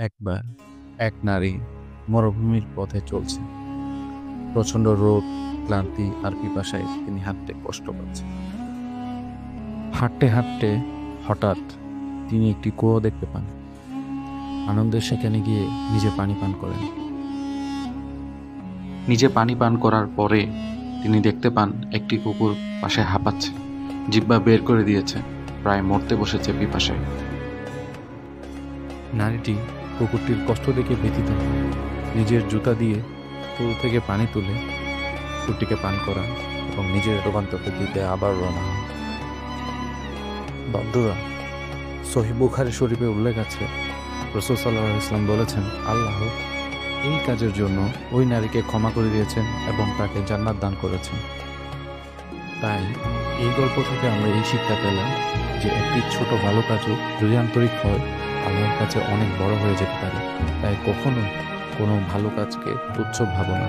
একবার এক নারী মরুভূমির পথে চলছে। প্রচণ্ড রোদ, ক্লান্তি আর পিপাসায় তিনি হাঁটতে কষ্ট পাচ্ছেন। হাঁটতে হাঁটতে হঠাৎ তিনি একটি কুয়ো দেখতে পান। আনন্দের সেখানে গিয়ে নিজে পানি পান করেন। নিজে পানি পান করার পরে তিনি দেখতে পান একটি কুকুর পাশে হাঁপাচ্ছে, জিহ্বা বের করে দিয়েছে, প্রায় মরতে বসেছে পিপাসায়। নারীটি কুকুরটির কষ্ট দেখে ব্যথিত হয়। নিজের জুতা দিয়ে কুয়ো থেকে পানি তুলে কুকুরটিকে পান করান এবং নিজের রোগান্তকে দিতে আবার রওনা হন। বন্ধুরা, সহিহ বুখারী শরীফে উল্লেখ আছে, রাসূল সাল্লাল্লাহু আলাইহি ওয়াসাল্লাম বলেছেন, আল্লাহ এই কাজের জন্য ওই নারীকে ক্ষমা করে দিয়েছেন এবং তাকে জান্নাত দান করেছেন। তাই এই গল্প থেকে আমরা এই শিক্ষা পেলাম যে একটি ছোট ভালো কাজও যদি আন্তরিক হয়, আল্লাহর কাছে অনেক বড় হয়ে যেতে পারে। তাই কখনো কোনো ভালো কাজকে তুচ্ছ ভাবো না।